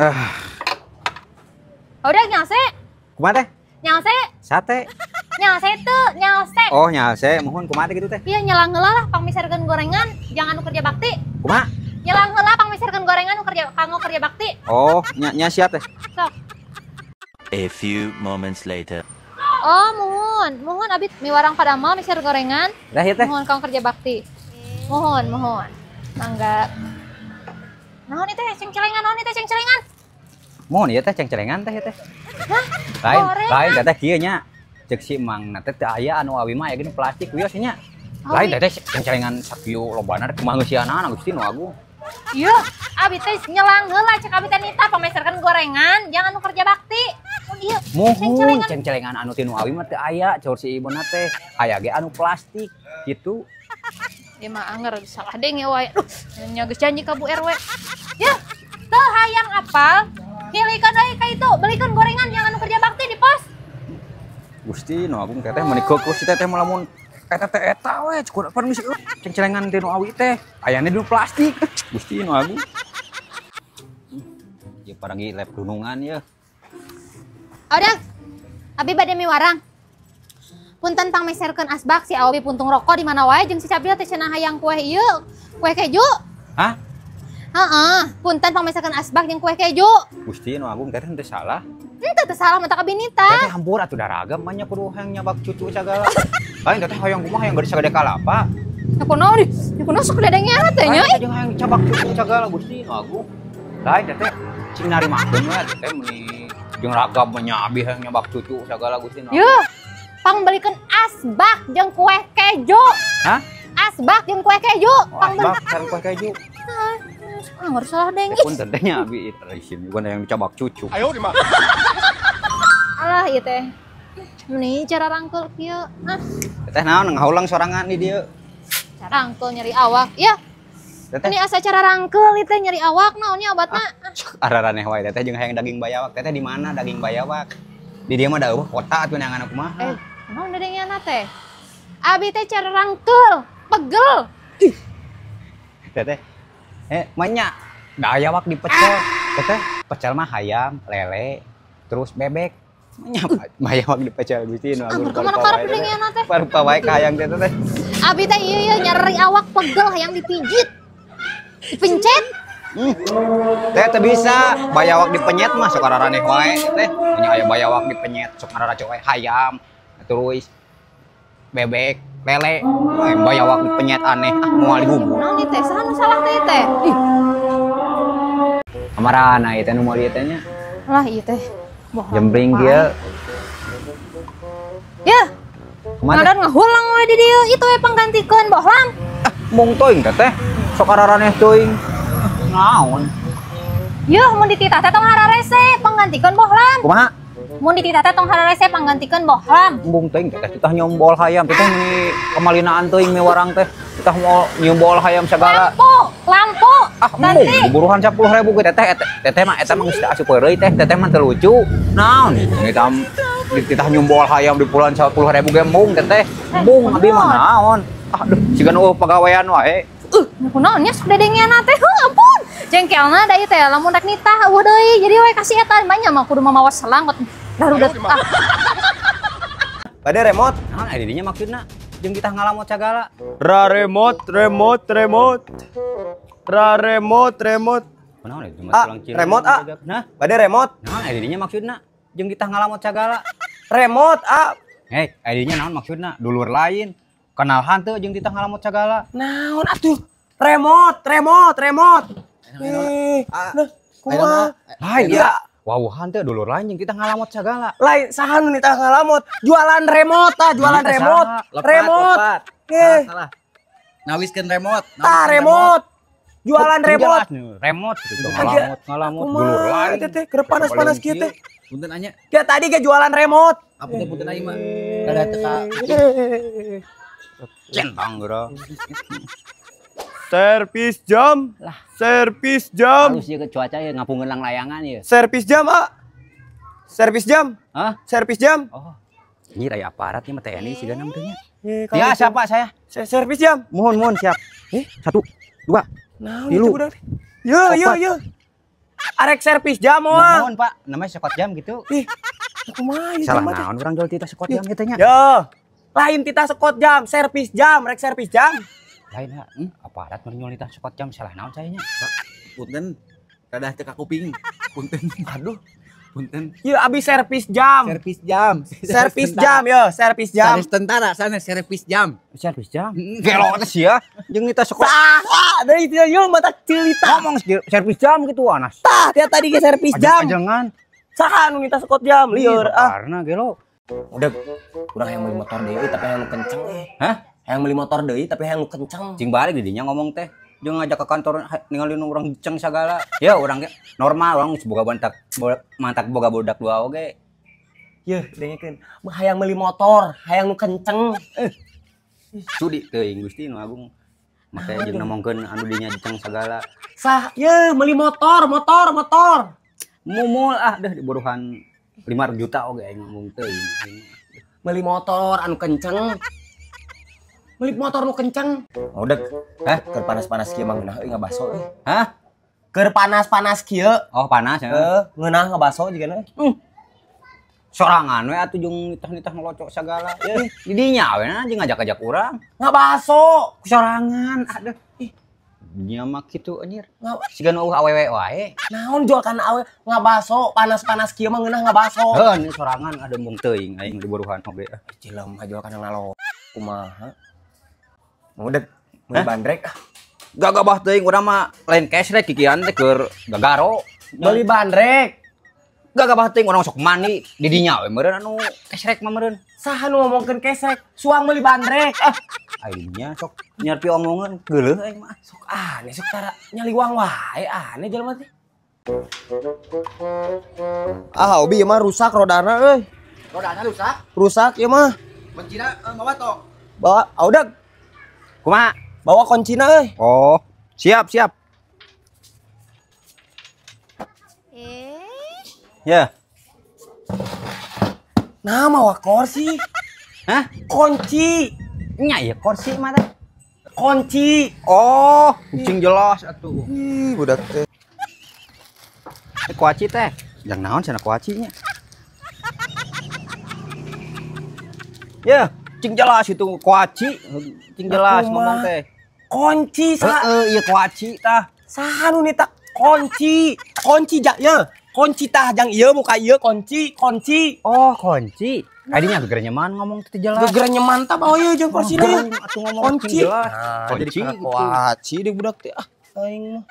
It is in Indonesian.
Ah, Udah nyase. kumaha teh? Nyase. Sate. Nyase tuh, nyase. Oh, nyase, mohon kumaha teh gitu teh? Iya nyelang heula lah pang miserkeun gorengan, jangan nu kerja bakti. Kumaha? Nyelang heula pang miserkeun gorengan nu kerja kanggo kerja bakti. Oh, nya siap teh. Sok. A few moments later. Oh, mohon abit miwarang pada mall miser gorengan. Dah ya teh. Mohon kang kerja bakti. Mohon. Mangga. Naon itu ceng-celengan, naon itu ceng-celengan? Mohon ya teh ceng-celengan teh ya teh. Hah? Lain teh kieu nya. Cek si Mang na teh teu aya anu awi mah aya gini plastik wios nya. Lain teh ceng-celengan sakieu lobana kemangeusianan Gusti nu agung. Iya, abit teh nyelang heula cek abit teh nita pameserkeun gorengan, jangan nu kerja bakti. Oh iya, Mohon ceng-celengan anu tinu awi mah teu aya, caur si ibuna teh. Aya ge anu plastik gitu. Dia mah anger salah deng ya wae. Duh, nya geus janji ka Bu RW. Ya, teu hayang apal. Hilikeun deui ka itu, belikeun gorengan jangan nu kerja bakti di pos. Gusti nu agung teh meuni keukus teh mah lamun eta teh eta we cukup permisi ceng-celengan tinu awi teh ayana di plastik. Gusti nu agung. Ya paranggi lab gunungan ya. Udah, abi bade miwarang. Punten pang meserkeun asbak si Awi puntung rokok di mana wae jeung si Cabil teh cenah hayang kue ieu, kue keju. Hah? Heeh, punten pang meserkeun asbak jeung kue keju. Gusti nu agung teh teu salah. Henteu teu salah mata ka binita. Teh hampur atuh daragam banyak kudu hayang nyabak cucu sagala. Lain teh hayang kumaha hayang gede sagede kalapa. Ya kunaon di? Ya kunaon sok dedengnya teh nya. Lain teh hayang cabak cucu sagala Gusti nu agung. Lain teh cing narimakeun we teh meuni jeung ragam nya abi hayang nyabak cucu sagala Gusti nu agung. Yuh, pang belikeun asbak jeung kue keju. Hah? Asbak jeung kue keju. Oh, Pang asbak sareng kue keju. Anggur salah deng. Punten teh nya abi isin bukan yang dicabak cucu. Alah ieu teh. Meni cara rangkul kieu. Ah, Teh naon ngaulang sorangan di dieu. cara rangkul nyeri awak. Ya, Teh ini asa cara rangkul ieu teh nyeri awak naonnya obatna. araraneh wae teh jeung hayang daging bayawak teh di mana daging bayawak? Di dieu mah da eueuh kota atuh neangan kumaha. Naon dedengnya teh? Abi teh cara rangkul, pegel. Teteh banyak bayawak dipecel teteh pecel mah hayam lele terus bebek banyak bayawak dipecel Gusti nu agung Kemana karep dedengnya teh? parupa wae ka hayang teh teh Abi teh ieu nyeri awak pegel hayang dipijit. Dipencet. Teh teu bisa bayawak dipenyet mah sok araraneh wae teh nya aya bayawak dipenyet sok ararace wae hayam terus bebek lele bayawak dipenyet aneh moal dihubung Naon ieu teh? Saha nu salah teh teh? Ih, amarana ieu teh nu moal ieu teh nya lah ieu teh. Bohong. jembring kieu Ya, kumaha ngadan ngahulang we di dieu itu we panggantikeun bohlam. mung teuing teh teh sok araraneh teuing naon Yeuh, mun dititah teh tong hararese panggantikeun bohlam. kumaha Mun dititah teh tong hararese panggantikeun bohlam. embung teuing teh titah nyombol hayam teh meuni kamalinaan teuing mewarang teh titah mau nyombol hayam sagala Lampu. embung buruhan 10.000 ge teteh mah eta mah geus asup heureuy teteh mah teu lucu naon titah nyombol hayam di bulan 10.000 ge embung teteh embung abi mah naon aduh sigan pagawean wae Kunaon nya sok dedengnya teh? Ampun. Jengkelna da ieu teh lamun rek nitah eueuh deui. Jadi we kasih eta banyak mah kudu mamawas selang darudat. Bade remote naon aya didinya maksudna jeung kita ngalamot sagala Remote. naon itu mah Ah, tulang cilik remote, ah. nah Bade remote. naon aya didinya maksudna jeung kita ngalamot sagala Remote, hei aya didinya naon maksudna dulur lain kenal hanteu jeung kita ngalamot sagala Naon atuh? Remote. Nah, kumaha? lain ya wawuhan teh dulur lain jeung kita ngalamot sagala Lain saha nu nitah ngalamot? Jualan remote jualan Eta remote. saha? Remote. Salah. Nawiskeun remote. Tah remote. Jualan remote. remote gitu Agak- ngalamot dulur Kumaha lain teh teh keur panas-panas kieu teh. Punten anya. Kia tadi ge jualan remote. Apa teh punten aing mah? Kada teka. centang geura Servis jam. Servis jam. halus ieu ke cuaca ya ngapungeun lang layangan ya Servis jam, Servis jam. hah Servis jam. oh ini aya aparat ieu mah TNI sigana mah teh nya Kalau ya gitu. siapa saya Servis jam. mohon siap 1 2 Nah, Tilu. itu udah. Yo. Arek servis jam moal. Mohon Pak, namanya sekot jam gitu. Ih, kumaha ieu Salah jam teh? naon orang jual tita sekot jam gitu nya. Yo. Lain tita sekot jam, servis jam, rek servis jam. Lain ha. Aparat mun jual tita sekot jam salah naon saya nya. Punten. Rada teu ka kuping. Punten. Aduh, Punten. ieu abi servis jam. Servis jam. Servis jam yo, servis jam. Sanes tentara, sanes servis jam. Servis jam. Gelo teh sia. Jeung tita sekot. Saha deui teh ieu mata cilita. Ngomong servis jam gitu Anas. Tah, dia tadi ge servis jam. Jangan. Saha nu minta sekot jam lieur ah. Karena gelo. Udah, urang hayang meuli motor deui tapi hayang nu kenceng Hah? Hayang meuli motor deui tapi hayang nu kenceng. Cing balik di dinya ngomong teh. Jeung ngajak ke kantor ninggalin orang ceng segala. Ya urang ge normal urang boga mantak boga budak dua oge. Yeuh, dengekeun. Mah hayang meuli motor, hayang nu kenceng. Sudi teuing Gusti nu agung. Make jeung ngomongkeun anu dinya ceng segala. Sah, yeuh meuli motor. Mumul deh di buruhan 5 juta oge aing ngomong teuing. Meuli motor anu kenceng. Meuli motor nu kenceng. Odeg. Keur panas-panas kieu mah ngeunah euy ngabaso euy. Hah? Keur panas-panas kieu. Oh panas ya. Ngeunah ngabaso jigana. Sorangan we atuh jeung nitah-nitah ngelocok segala. Di dinya we jeung ngajak-ajak urang. Ngabaso. Sorangan aduh. Nya mah kitu anjir. Siga nu awewe wae. Naon jual kana awe ngabaso, panas-panas kieu mah ngeunah ngabaso. Heuh, ini sorangan ada embung teuing aing di buruhan oge. Cilem jual kana ngalo. Kumaha? Udeg, meuli bandrek ah. Gagabah teuing urang mah lain cash rek kikian teh keur gagaro. Meuli bandrek. Gagabah teuing urang sok mani di dinya we meureun anu cash rek mah meureun. Saha nu ngomongkeun kesek? Suang meuli bandrek. Aingnya sok nyarpi omongan geuleuh aing mah. Sok aneh sok tara nyaliwang wae aneh jelema teh. Hobi ieu mah rusak rodana euy. Rodana rusak. Rusak ieu mah. Kuncina bawa tok. Bawa udeg. Kumaha? Bawa kuncina euy. Oh, siap. Ya. Nah, mawa kursi. Hah? Kunci. Nya ya kursi mah teh. Kunci. Oh, cing jelas atuh. Ih, budak teh. Kuaci teh. Yang naon cenah kuacinya? Ya, cing jelas itu kuaci. Cing jelas ngomong teh. Kunci sa. Iya kuaci tah. Saha nu nita kunci. Kunci ya. Kunci tah jang ieu muka ieu kunci. Oh, kunci. Adinya geger nyaman ngomong teh jelas. Geger nyeman tah bawa ieu jeung kursi deui. Atuh ngomong Kunci. cing jelas. Nah, Kunci jadi gitu. kuaci di budak teh ah aing mah.